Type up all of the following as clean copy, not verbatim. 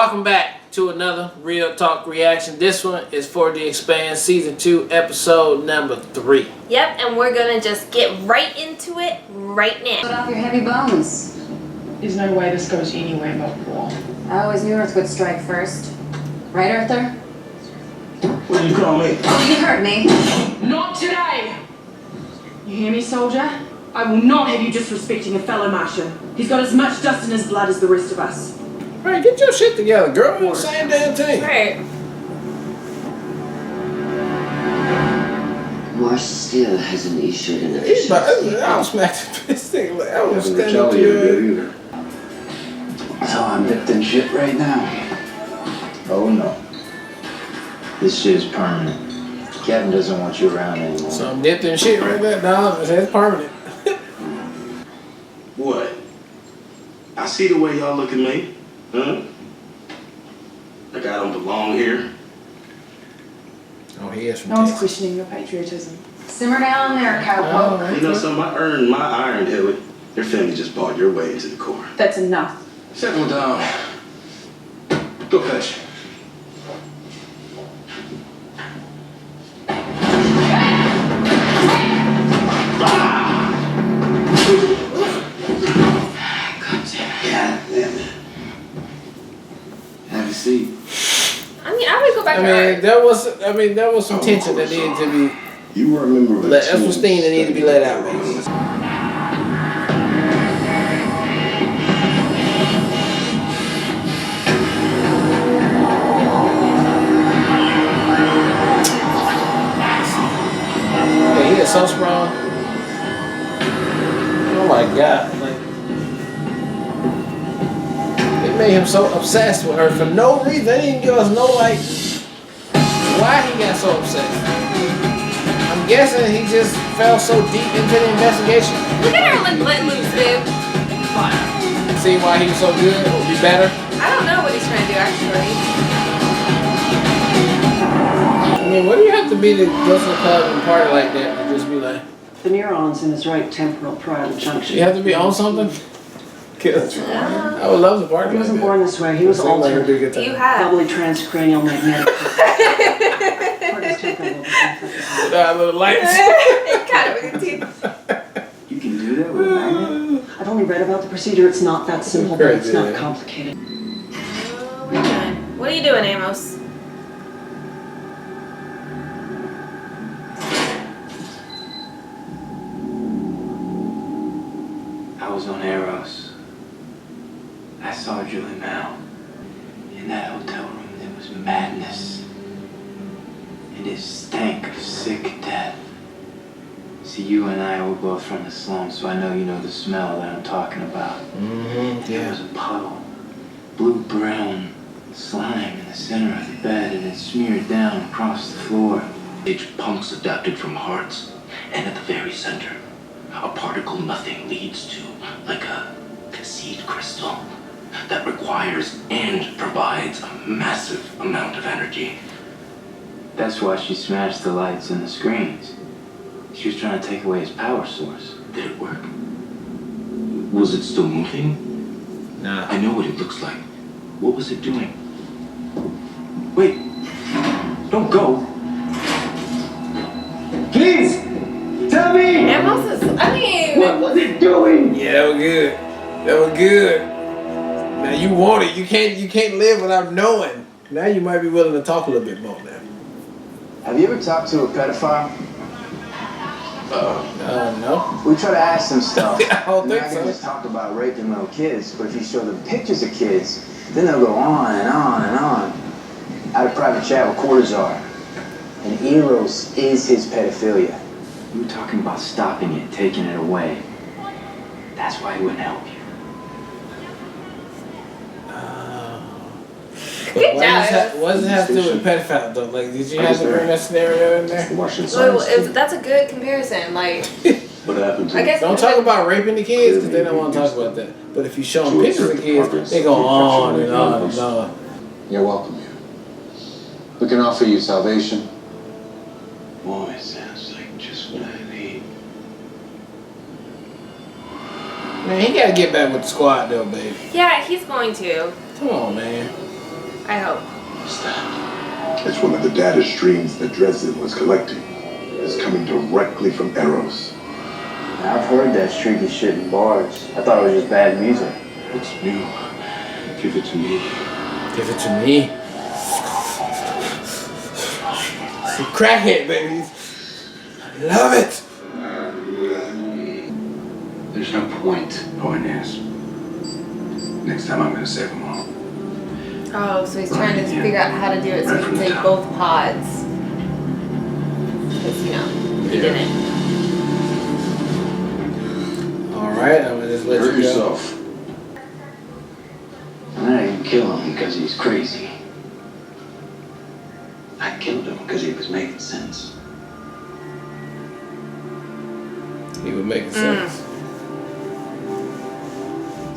Welcome back to another Real Talk reaction. This one is for the Expanse Season 2, Episode number 3. Yep, and we're gonna just get right into it right now. Put off your heavy bones. There's no way this goes anywhere but war. I always knew Earth would strike first. Right, Arthur? What do you call me? Oh, you heard me. Not today! You hear me, soldier? I will not have you disrespecting a fellow Martian. He's got as much dust in his blood as the rest of us. Alright, get your shit together, girl. We're the same damn thing. Right. Mars still hasn't issued an official I was smacking this thing. Like, I was standing up here. So I'm dipped in shit right now. Oh no. This shit is permanent. Kevin doesn't want you around anymore. So I'm dipped in shit right there. No, it's permanent. What? I see the way y'all look at me. Huh? Like I don't belong here. Oh, he is from No one's Texas. questioning your patriotism. Simmer down there, cowpoke. Oh, You know something? I earned my iron, Hilly. Your family just bought your way into the Corps. That's enough. Settle down. Go fetch. Have a seat. I mean, I would go back to Earth. there was some tension that needed to be. You were a member of That's some steam that needed to be let out, man. He is so strong. Oh my God! Like, it made him so obsessed with her for no reason. They didn't give us no like why he got so obsessed. I'm guessing he just fell so deep into the investigation. Look at her like letting loose, dude. See why he was so good? It would be better. I don't know what he's trying to do actually. I mean, what do you have to be to go to the club and party like that and just be like? The neurons in his right temporal parietal junction. You have to be on something? I would love to party He like wasn't that. born this way. He was Seems like it'd be a altered. good time. You have. Doubly transcranial magnetic. Part of his temporal lobe is infected. Little lights. Kind of with teeth. You can do that with a magnet? I've only read about the procedure. It's not that simple, but it's not complicated. What are you doing? What are you doing, Amos? I was on Eros. I saw Julie Mel. In that hotel room there was madness. And it stank of sick death. See, you and I were both from the slums, so I know you know the smell that I'm talking about. There was a puddle, blue-brown slime in the center of the bed, and it smeared down across the floor. Each punks adapted from hearts, and at the very center, a particle nothing leads to, like a seed crystal, that requires and provides a massive amount of energy. That's why she smashed the lights and the screens. She was trying to take away his power source. Did it work? Was it still moving? Nah. I know what it looks like. What was it doing? Wait, don't go. Please! Tell me! Amos is, I mean, What was it doing? Yeah, that was good. That was good. Now you want it. You can't live without knowing. Now you might be willing to talk a little bit more now. Have you ever talked to a pedophile? No. We try to ask them stuff. I don't think I can so. just talk about raping little kids, but if you show them pictures of kids, then they'll go on and on and on. I had a private chat with Cortazar, and Eros is his pedophilia. We were talking about stopping it, taking it away. That's why he wouldn't help you. Good job. What does it have to do with pedophile though? Like, did you have to bring that scenario in there? That's a good comparison. Like, What happened to I guess Don't talk about raping the kids because they don't want to talk about that. But if you show them pictures of kids, they go on and on and on. You're welcome here. We can offer you salvation. Boy, sounds like just what I need. Man, he gotta get back with the squad though, baby. Yeah, he's going to. Come on, man. I hope. What's that? It's one of the data streams that Dresden was collecting. It's coming directly from Eros. I've heard that streaky shit in bars. I thought it was just bad music. It's new. Give it to me. Give it to me. Some crackhead, baby. I love it. There's no point. Oh, and yes. Next time I'm gonna save them all. Oh, so he's trying to figure out how to do it so he can take both pods. Because, you know, he didn't. Alright, I'm gonna just let Hurt you go. yourself. I didn't kill him because he's crazy. I killed him because he was making sense. He would make sense.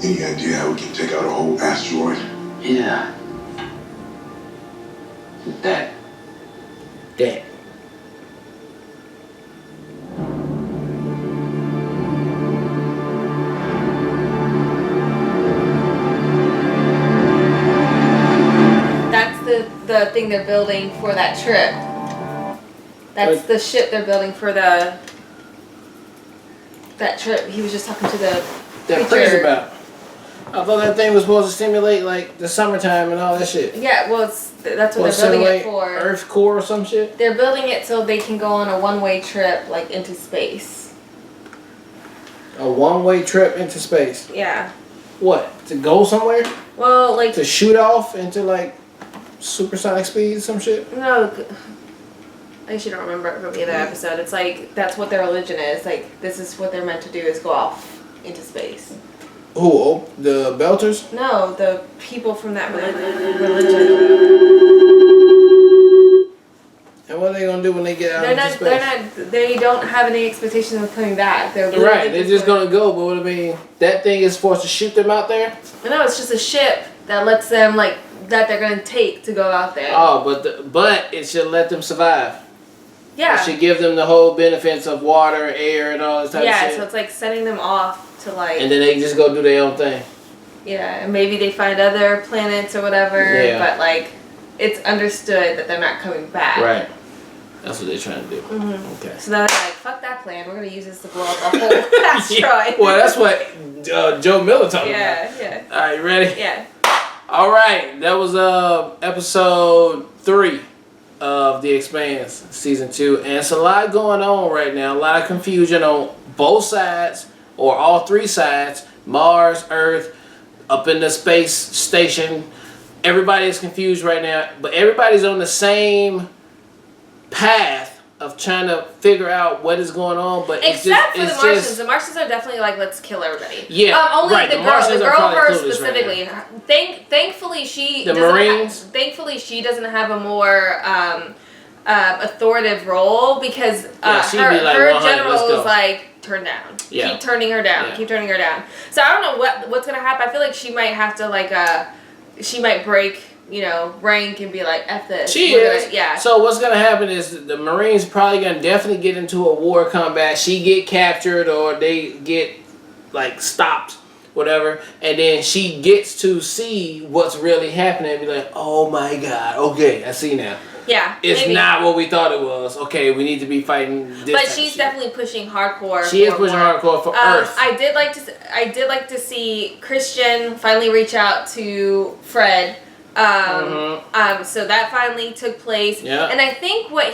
Any idea how we can take out a whole asteroid? Yeah. That. That. That's the thing they're building for that trip. That's the ship they're building for that trip. He was just talking to the That priest about. I thought that thing was supposed to stimulate like the summertime and all that shit. Yeah, well, that's what they're building it for. Earth core or some shit? They're building it so they can go on a one-way trip, like, into space. A one-way trip into space? Yeah. What? To go somewhere? Well, like... To shoot off into, like, supersonic speed or some shit? No. I actually don't remember it from the other episode. It's like, that's what their religion is. Like, this is what they're meant to do, is go off into space. Who? Oh, the Belters? No, the people from that religion. And what are they gonna do when they get out into space? They don't have any expectations of coming back. They're right, they're just gonna go, but what I mean, that thing is supposed to shoot them out there? No, it's just a ship that lets them, like, that they're gonna take to go out there. Oh, but it should let them survive. Yeah. It should give them the whole benefits of water, air, and all this type of shit. Yeah, so it's like sending them off to, like... And then they just go do their own thing. Yeah, and maybe they find other planets or whatever, Yeah. but, like, it's understood that they're not coming back. Right. That's what they're trying to do. Mm-hmm. Okay. So now they're like, fuck that plan. We're going to use this to blow up a whole asteroid. Well, that's what Joe Miller talking about. Yeah. All right, you ready? Yeah. All right. That was episode 3 of The Expanse, season 2. And it's a lot going on right now. A lot of confusion on both sides, or all 3 sides. Mars, Earth, up in the space station. Everybody is confused right now. But everybody's on the same path of trying to figure out what is going on, but Except for the Martians. The Martians are definitely like, let's kill everybody. Yeah, only right. the Martians girl, are probably her clueless specifically. right Thankfully, she the doesn't Marines. Thankfully, she doesn't have a more authoritative role because she'd be like, her 100, general let's go. is like, turn down. Yeah. Keep turning her down. Yeah. Keep turning her down. So I don't know what's gonna happen. I feel like she might have to like she might break, you know, rank and be like, F this. She is. Yeah. So what's gonna happen is the Marines probably gonna definitely get into a war combat. She get captured or they get like stopped, whatever, and then she gets to see what's really happening and be like, oh my god, okay, I see now. Yeah. It's maybe. not what we thought it was. Okay, we need to be fighting this. But type she's of shit. definitely pushing hardcore. She is pushing hardcore for Earth. I did like to see Christian finally reach out to Fred. So that finally took place. Yeah. And I think what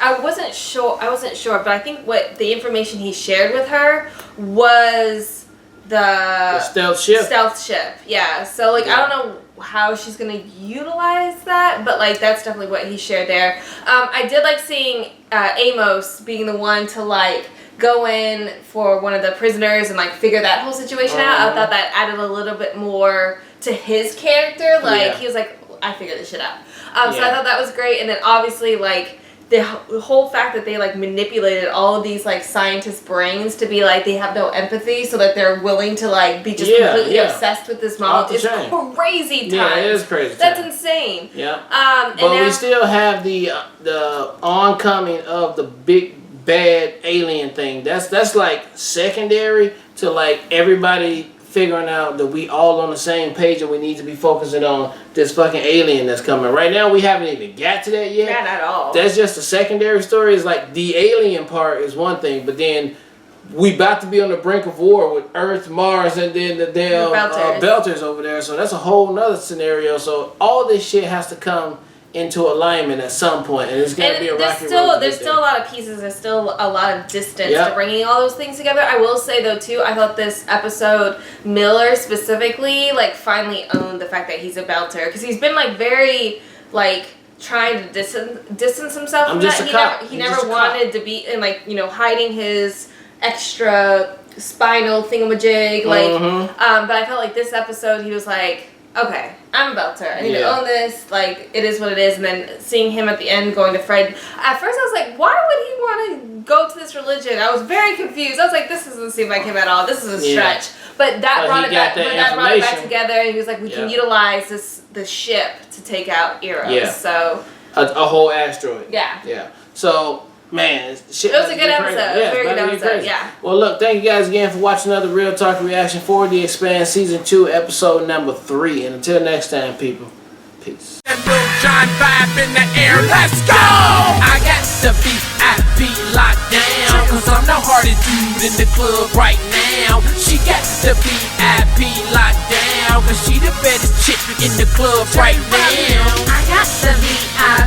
I wasn't sure, but I think what the information he shared with her was the stealth ship. Stealth ship. Yeah. So like, I don't know how she's gonna utilize that, but like that's definitely what he shared there. I did like seeing Amos being the one to like go in for one of the prisoners and like figure that whole situation out. I thought that added a little bit more to his character. Like he was like, I figured this shit out. So I thought that was great. And then obviously like the whole fact that they like manipulated all of these like scientists' brains to be like they have no empathy, so that they're willing to like be just completely obsessed with this model is crazy. Yeah, it is crazy. That's insane. Yeah. But we still have the oncoming of the big bad alien thing. That's like secondary to like everybody figuring out that we all on the same page and we need to be focusing on this fucking alien that's coming. Right now, we haven't even got to that yet. Not at all. That's just a secondary story. It's like the alien part is one thing, but then we about to be on the brink of war with Earth, Mars, and then the damn Belters over there. So that's a whole nother scenario. So all this shit has to come into alignment at some point, and it's gonna be a rocky road. There's still a lot of pieces. There's still a lot of distance to bringing all those things together. I will say though too, I thought this episode, Miller specifically, like finally owned the fact that he's a Belter, because he's been like very like trying to distance himself from that. He never wanted to be in, like, you know, hiding his extra spinal thingamajig, like but I felt like this episode he was like, okay, I'm a Belter. I need to own this. Like, it is what it is. And then seeing him at the end going to Fred. At first, I was like, why would he want to go to this religion? I was very confused. I was like, this doesn't seem like him at all. This is a stretch. But that brought it back. But that brought it back together. And he was like, we can utilize the ship to take out Eros. Yeah. So a whole asteroid. Yeah. Yeah. So. Man, shit. It was a good episode. Yeah, very good episode. Yeah. Well, look, thank you guys again for watching another Real Talk reaction for the Expanse Season 2, Episode number 3. And until next time, people, peace. John vibe in the air, let's go! I got the VIP locked down, cause I'm the hardest dude in the club right now. She got the VIP locked down, cause she the baddest chick in the club right now. I got the VIP